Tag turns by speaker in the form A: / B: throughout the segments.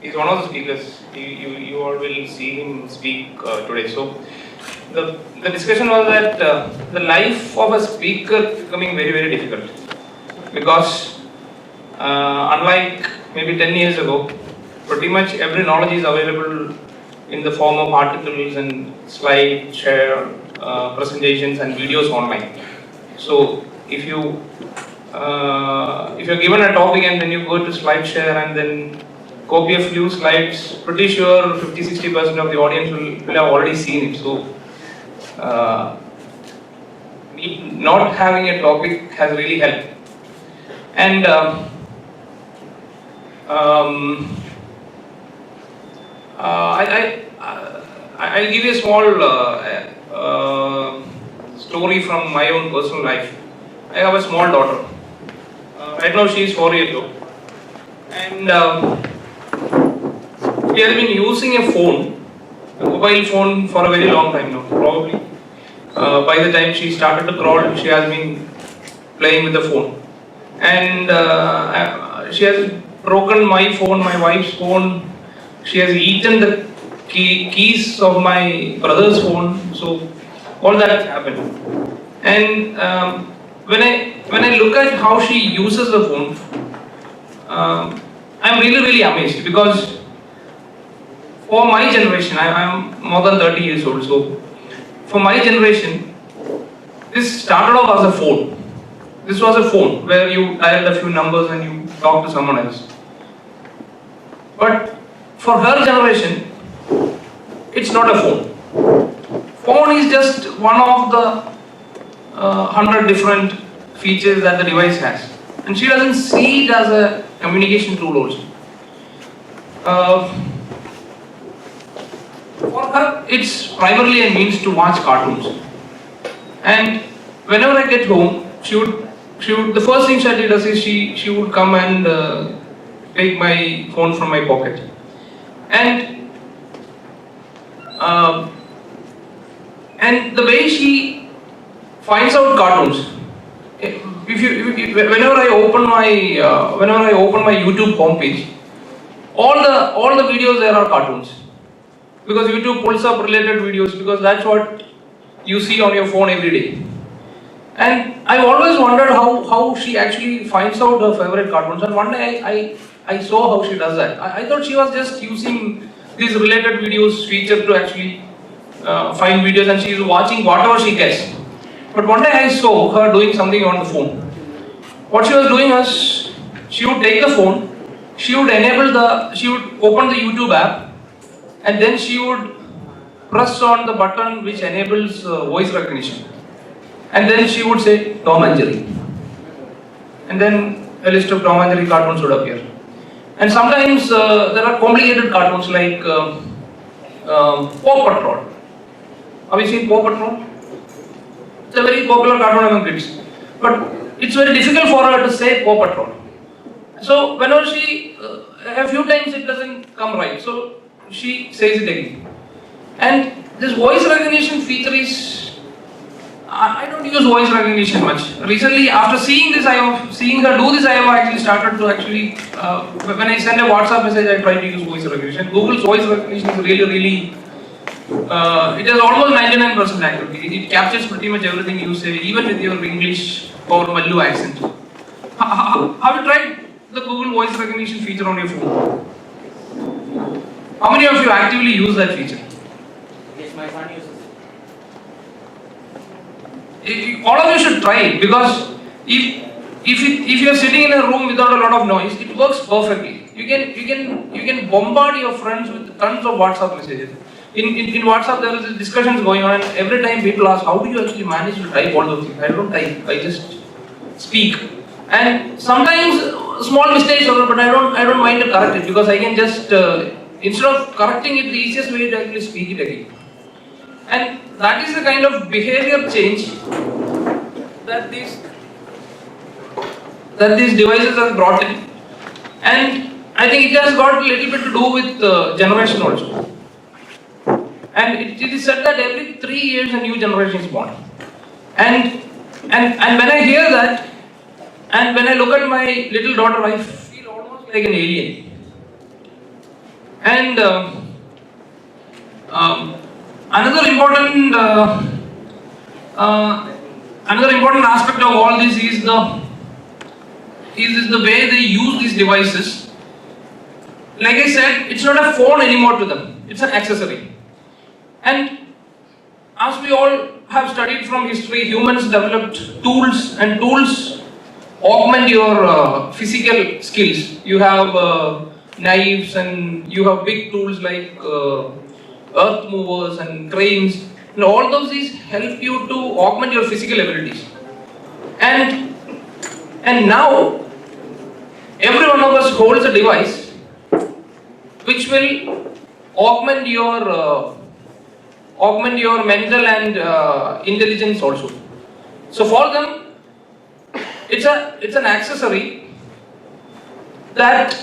A: He's one of the speakers. You all will see him speak today. So the discussion was that the life of a speaker is becoming very difficult because unlike maybe 10 years ago, pretty much every knowledge is available in the form of articles and slide share presentations and videos online. So if you're given a topic and then you go to SlideShare and then copy a few slides, pretty sure 50-60% of the audience will have already seen it. So not having a topic has really helped. And I'll give you a small story from my own personal life. I have a small daughter. Right now she is 4 years old. And she has been using a mobile phone for a very long time now. Probably by the time she started to crawl, she has been playing with the phone. And she has broken my phone, my wife's phone. She has eaten the keys of my brother's phone. So all that happened. And when I look at how she uses the phone, I'm really amazed, because for my generation, I'm more than 30 years old. So for my generation, this started off as a phone. This was a phone where you dialed a few numbers and you talk to someone else. But for her generation, it's not a phone. Phone is just one of the 100 different features that the device has, and she doesn't see it as a communication tool also. For her, it's primarily a means to watch cartoons. And whenever I get home, the first thing she does is she would come and take my phone from my pocket. And the way she finds out cartoons, whenever I open my YouTube homepage, all the videos there are cartoons, because YouTube pulls up related videos, because that's what you see on your phone every day. And I've always wondered how she actually finds out her favorite cartoons. And one day I saw how she does that. I thought she was just using this related videos feature to actually find videos, and she's watching whatever she gets. But one day I saw her doing something on the phone. What she was doing was, she would take the phone, she would open the YouTube app, and then she would press on the button which enables voice recognition. And then she would say Tom and Jerry. And then a list of Tom and Jerry cartoons would appear. And sometimes there are complicated cartoons like Paw Patrol. Have you seen Paw Patrol? It's a very popular cartoon among kids. But it's very difficult for her to say Paw Patrol. So whenever a few times it doesn't come right, so she says it again. And this voice recognition feature is, I don't use voice recognition much. Recently, after seeing her do this, I have actually started to when I send a WhatsApp message, I try to use voice recognition. Google's voice recognition is really it has almost 99% accuracy. It captures pretty much everything you say, even with your English or Mallu accent. Have you tried the Google voice recognition feature on your phone? How many of you actively use that feature?
B: Yes, my son uses it.
A: All of you should try it, because if you are sitting in a room without a lot of noise, it works perfectly. You can bombard your friends with tons of WhatsApp messages. In WhatsApp there is discussions going on, and every time people ask, how do you actually manage to type all those things? I don't type, I just speak. And sometimes small mistakes occur, but I don't mind to correct it, because I can just instead of correcting it, the easiest way is to actually speak it again. And that is the kind of behavior change that these devices have brought in. And I think it has got a little bit to do with generation also. And it is said that every 3 years a new generation is born. And when I hear that, and when I look at my little daughter, I feel almost like an alien. And another important aspect of all this is the way they use these devices. Like I said, it's not a phone anymore to them, it's an accessory. And as we all have studied from history, humans developed tools, and tools augment your physical skills. You have knives, and you have big tools like earth movers and cranes, and all those these help you to augment your physical abilities. And now every one of us holds a device which will augment your mental and intelligence also. So for them, it's an accessory that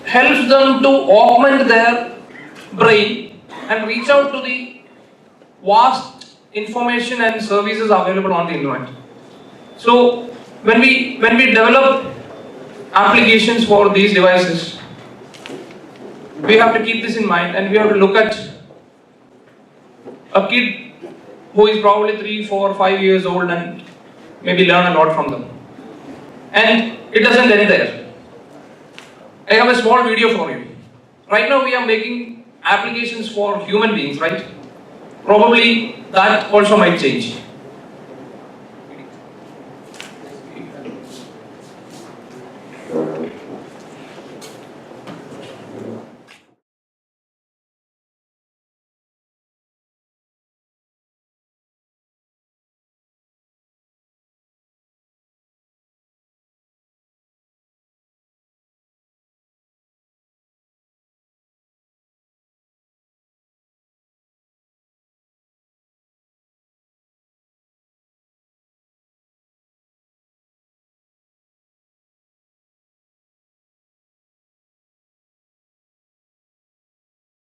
A: helps them to augment their brain and reach out to the vast information and services available on the internet. So when we develop applications for these devices, we have to keep this in mind, and we have to look at a kid who is probably 3, 4, 5 years old and maybe learn a lot from them. And it doesn't end there. I have a small video for you. Right now we are making applications for human beings, right? Probably that also might change.